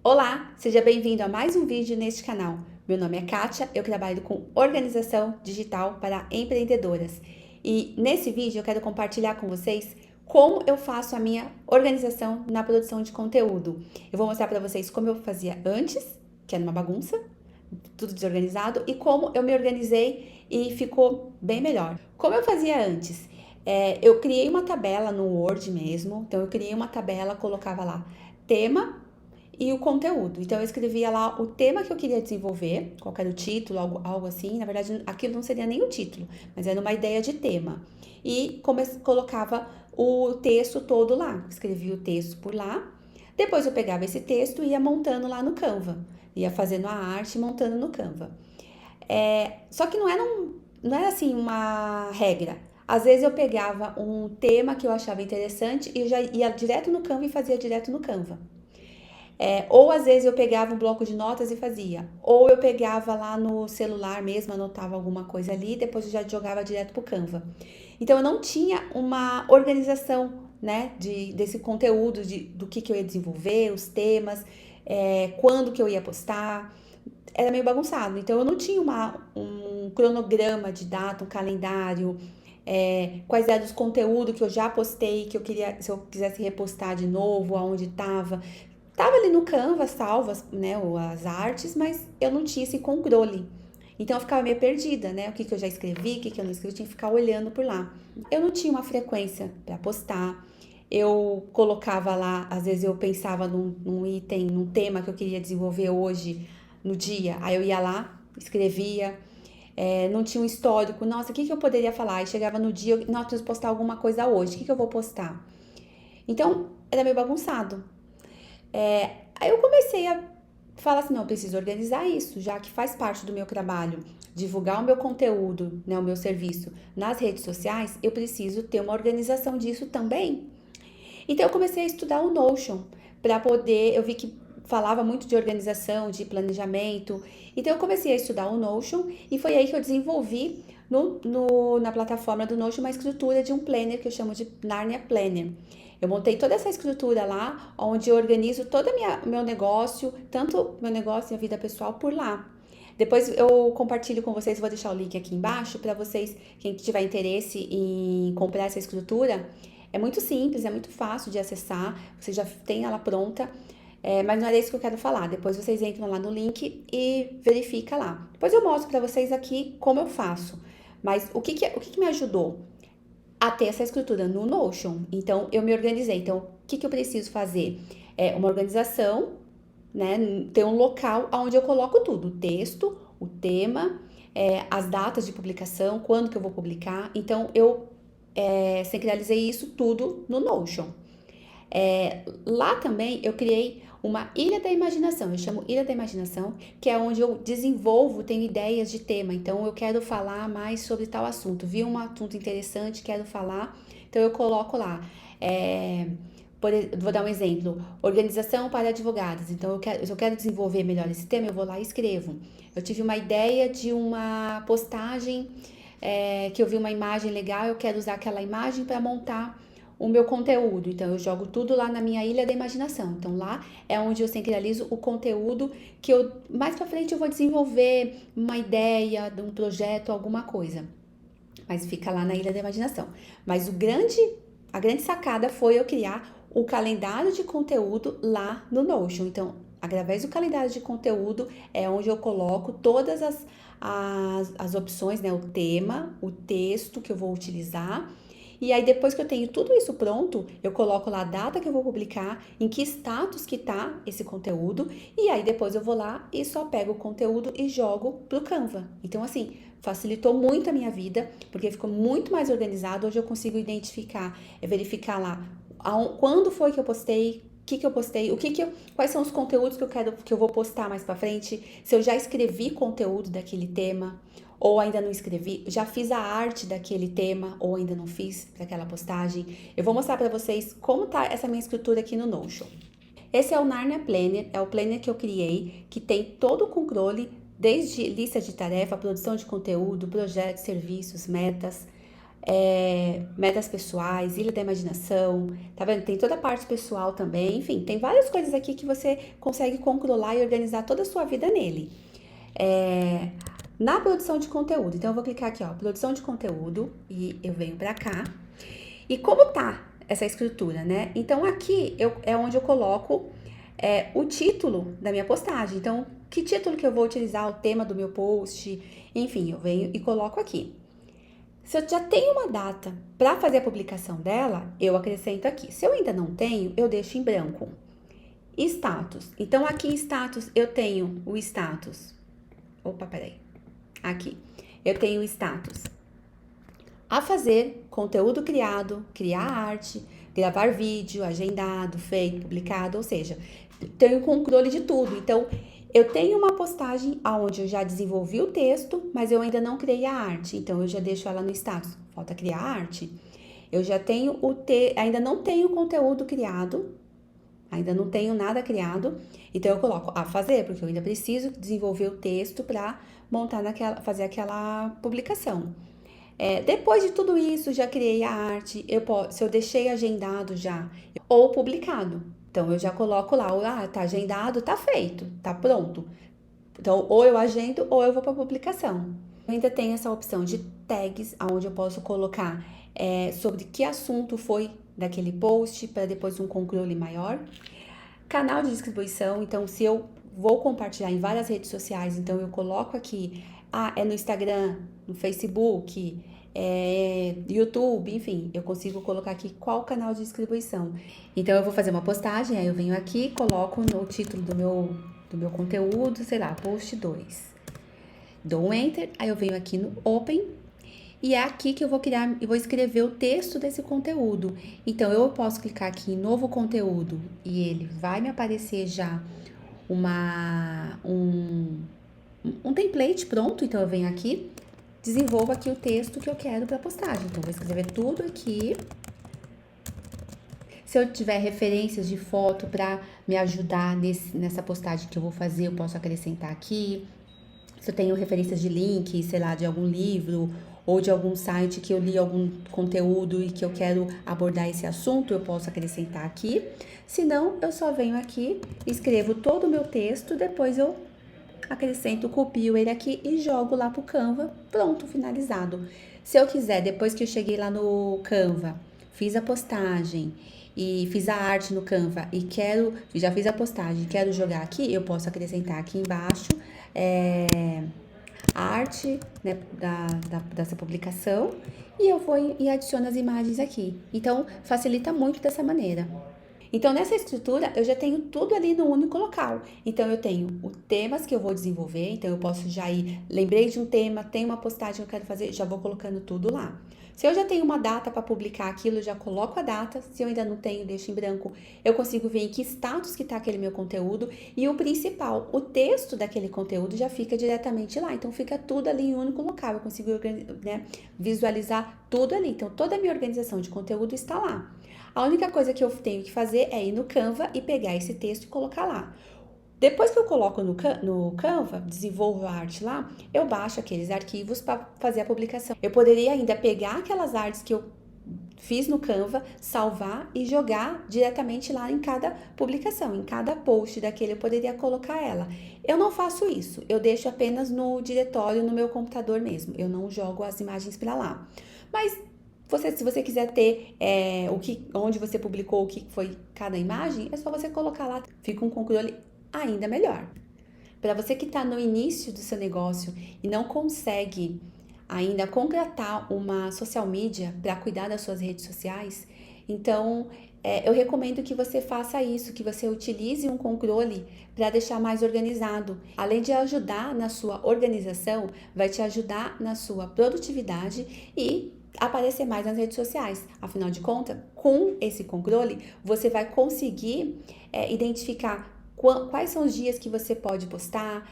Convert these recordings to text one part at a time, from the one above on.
Olá, seja bem-vindo a mais um vídeo neste canal. Meu nome é Kátia, eu trabalho com organização digital para empreendedoras. E nesse vídeo eu quero compartilhar com vocês como eu faço a minha organização na produção de conteúdo. Eu vou mostrar para vocês como eu fazia antes, que era uma bagunça, tudo desorganizado, e como eu me organizei e ficou bem melhor. Como eu fazia antes? Eu criei uma tabela no Word mesmo, então eu criei uma tabela, colocava lá tema e o conteúdo. Então eu escrevia lá o tema que eu queria desenvolver, qual era o título, algo assim. Na verdade, aquilo não seria nem o título, mas era uma ideia de tema. E colocava o texto todo lá, escrevia o texto por lá. Depois eu pegava esse texto e ia montando lá no Canva, ia fazendo a arte e montando no Canva. Só que não era assim uma regra. Às vezes eu pegava um tema que eu achava interessante e eu já ia direto no Canva e fazia direto no Canva. Ou às vezes eu pegava um bloco de notas e fazia. Ou eu pegava lá no celular mesmo, anotava alguma coisa ali, depois eu já jogava direto pro Canva. Então eu não tinha uma organização, né, desse conteúdo, do que eu ia desenvolver, os temas, quando que eu ia postar. Era meio bagunçado. Então eu não tinha um cronograma de data, um calendário, quais eram os conteúdos que eu já postei, que eu queria, se eu quisesse repostar de novo, aonde estava. Tava ali no Canva salvas, né, as artes, mas eu não tinha esse controle. Então eu ficava meio perdida, né? O que eu já escrevi, o que eu não escrevi, eu tinha que ficar olhando por lá. Eu não tinha uma frequência para postar. Eu colocava lá, às vezes eu pensava num item, num tema que eu queria desenvolver hoje, no dia. Aí eu ia lá, escrevia, não tinha um histórico. Nossa, o que eu poderia falar? Aí chegava no dia, não, preciso postar alguma coisa hoje. O que eu vou postar? Então, era meio bagunçado. Aí eu comecei a falar assim, não, eu preciso organizar isso, já que faz parte do meu trabalho, divulgar o meu conteúdo, né, o meu serviço nas redes sociais, eu preciso ter uma organização disso também. Então eu comecei a estudar o Notion para poder, eu vi que falava muito de organização, de planejamento, então eu comecei a estudar o Notion e foi aí que eu desenvolvi na plataforma do Notion uma escritura de um planner que eu chamo de Narnia Planner. Eu montei toda essa escritura lá, onde eu organizo todo o meu negócio, tanto meu negócio e a vida pessoal por lá. Depois eu compartilho com vocês, vou deixar o link aqui embaixo para vocês, quem tiver interesse em comprar essa escritura. É muito simples, é muito fácil de acessar, você já tem ela pronta, mas não era isso que eu quero falar. Depois vocês entram lá no link e verifica lá. Depois eu mostro para vocês aqui como eu faço. Mas o que me ajudou? A ter essa escritura no Notion. Então, eu me organizei. Então, o que eu preciso fazer? É uma organização, né? Ter um local onde eu coloco tudo: o texto, o tema, as datas de publicação, quando que eu vou publicar. Então, eu centralizei isso tudo no Notion. Lá também eu criei uma ilha da imaginação, eu chamo ilha da imaginação, que é onde eu desenvolvo, tenho ideias de tema. Então eu quero falar mais sobre tal assunto, vi um assunto interessante, quero falar, então eu coloco lá. Vou dar um exemplo: organização para advogados. Então se eu quero desenvolver melhor esse tema, eu vou lá e escrevo. Eu tive uma ideia de uma postagem, que eu vi uma imagem legal, eu quero usar aquela imagem para montar o meu conteúdo. Então eu jogo tudo lá na minha ilha da imaginação. Então lá é onde eu centralizo o conteúdo que eu mais para frente eu vou desenvolver uma ideia de um projeto, alguma coisa. Mas fica lá na ilha da imaginação. Mas a grande sacada foi eu criar o calendário de conteúdo lá no Notion. Então, através do calendário de conteúdo é onde eu coloco todas as opções, né? O tema, o texto que eu vou utilizar. E aí, depois que eu tenho tudo isso pronto, eu coloco lá a data que eu vou publicar, em que status que tá esse conteúdo, e aí depois eu vou lá e só pego o conteúdo e jogo pro Canva. Então, assim, facilitou muito a minha vida, porque ficou muito mais organizado. Hoje eu consigo identificar, verificar lá quando foi que eu postei, o que eu postei, quais são os conteúdos que eu vou postar mais pra frente, se eu já escrevi conteúdo daquele tema ou ainda não escrevi, já fiz a arte daquele tema ou ainda não fiz para aquela postagem. Eu vou mostrar para vocês como tá essa minha escritura aqui no Notion. Esse é o Narnia Planner, é o planner que eu criei, que tem todo o controle, desde lista de tarefa, produção de conteúdo, projetos, serviços, metas. metas pessoais, ilha da imaginação, tá vendo? Tem toda a parte pessoal também, enfim, tem várias coisas aqui que você consegue controlar e organizar toda a sua vida nele. Na produção de conteúdo, então eu vou clicar aqui, ó, produção de conteúdo, e eu venho pra cá. E como tá essa estrutura, né? Então aqui é onde eu coloco o título da minha postagem. Então, que título que eu vou utilizar, o tema do meu post, enfim, eu venho e coloco aqui. Se eu já tenho uma data para fazer a publicação dela, eu acrescento aqui. Se eu ainda não tenho, eu deixo em branco. Status. Então, aqui em status, eu tenho o status. Opa, peraí. Aqui. Eu tenho o status. A fazer, conteúdo criado, criar arte, gravar vídeo, agendado, feito, publicado, ou seja, tenho controle de tudo. Então, eu tenho uma postagem onde eu já desenvolvi o texto, mas eu ainda não criei a arte. Então, eu já deixo ela no status. Falta criar a arte. Eu já tenho ainda não tenho conteúdo criado, ainda não tenho nada criado. Então, eu coloco a fazer, porque eu ainda preciso desenvolver o texto para montar fazer aquela publicação. Depois de tudo isso, já criei a arte, se eu deixei agendado já, ou publicado. Então, eu já coloco lá, tá agendado, tá feito, tá pronto. Então, ou eu agendo ou eu vou para publicação. Eu ainda tenho essa opção de tags, onde eu posso colocar sobre que assunto foi daquele post, para depois um controle maior. Canal de distribuição, então se eu vou compartilhar em várias redes sociais, então eu coloco aqui, é no Instagram, no Facebook, YouTube, enfim, eu consigo colocar aqui qual canal de distribuição. Então eu vou fazer uma postagem, aí eu venho aqui, coloco no título do meu conteúdo, sei lá, post 2. Dou um Enter, aí eu venho aqui no Open, e é aqui que eu vou criar e vou escrever o texto desse conteúdo. Então, eu posso clicar aqui em novo conteúdo e ele vai me aparecer já um template pronto. Então, eu venho aqui, desenvolvo aqui o texto que eu quero para postagem. Então, vou escrever tudo aqui. Se eu tiver referências de foto para me ajudar nessa postagem que eu vou fazer, eu posso acrescentar aqui. Se eu tenho referências de link, sei lá, de algum livro ou de algum site que eu li algum conteúdo e que eu quero abordar esse assunto, eu posso acrescentar aqui. Se não, eu só venho aqui, escrevo todo o meu texto, depois eu acrescento, copio ele aqui e jogo lá pro Canva, pronto, finalizado. Se eu quiser, depois que eu cheguei lá no Canva, fiz a postagem e fiz a arte no Canva e já fiz a postagem, quero jogar aqui, eu posso acrescentar aqui embaixo a arte, né, dessa publicação, e eu vou e adiciono as imagens aqui. Então, facilita muito dessa maneira. Então, nessa estrutura, eu já tenho tudo ali no único local. Então, eu tenho os temas que eu vou desenvolver, então eu posso já ir, lembrei de um tema, tem uma postagem que eu quero fazer, já vou colocando tudo lá. Se eu já tenho uma data para publicar aquilo, eu já coloco a data. Se eu ainda não tenho, deixo em branco. Eu consigo ver em que status que está aquele meu conteúdo. E o principal, o texto daquele conteúdo já fica diretamente lá. Então, fica tudo ali em um único local. Eu consigo, né, visualizar tudo ali. Então, toda a minha organização de conteúdo está lá. A única coisa que eu tenho que fazer é ir no Canva e pegar esse texto e colocar lá. Depois que eu coloco no Canva, desenvolvo a arte lá, eu baixo aqueles arquivos para fazer a publicação. Eu poderia ainda pegar aquelas artes que eu fiz no Canva, salvar e jogar diretamente lá em cada publicação, em cada post daquele eu poderia colocar ela. Eu não faço isso, eu deixo apenas no diretório, no meu computador mesmo. Eu não jogo as imagens para lá. Mas se você quiser ter onde você publicou o que foi cada imagem, é só você colocar lá, fica um controle ainda melhor. Para você que está no início do seu negócio e não consegue ainda contratar uma social media para cuidar das suas redes sociais, então eu recomendo que você faça isso, que você utilize um controle para deixar mais organizado. Além de ajudar na sua organização, vai te ajudar na sua produtividade e aparecer mais nas redes sociais. Afinal de contas, com esse controle, você vai conseguir identificar quais são os dias que você pode postar,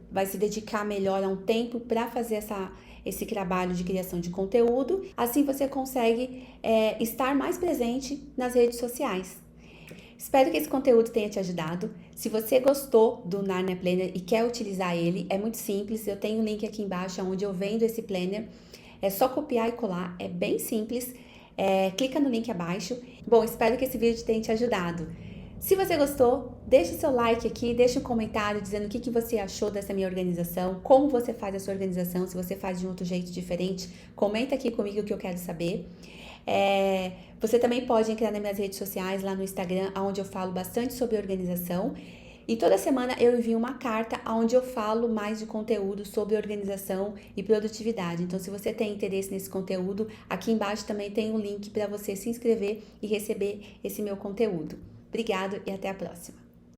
vai se dedicar melhor a um tempo para fazer esse trabalho de criação de conteúdo. Assim você consegue estar mais presente nas redes sociais. Espero que esse conteúdo tenha te ajudado. Se você gostou do Narnia Planner e quer utilizar ele, é muito simples. Eu tenho um link aqui embaixo onde eu vendo esse planner. É só copiar e colar, é bem simples. Clica no link abaixo. Bom, espero que esse vídeo tenha te ajudado. Se você gostou, deixe seu like aqui, deixe um comentário dizendo o que você achou dessa minha organização, como você faz a sua organização, se você faz de um outro jeito diferente, comenta aqui comigo que eu quero saber. Você também pode entrar nas minhas redes sociais, lá no Instagram, onde eu falo bastante sobre organização. E toda semana eu envio uma carta onde eu falo mais de conteúdo sobre organização e produtividade. Então, se você tem interesse nesse conteúdo, aqui embaixo também tem um link para você se inscrever e receber esse meu conteúdo. Obrigado e até a próxima!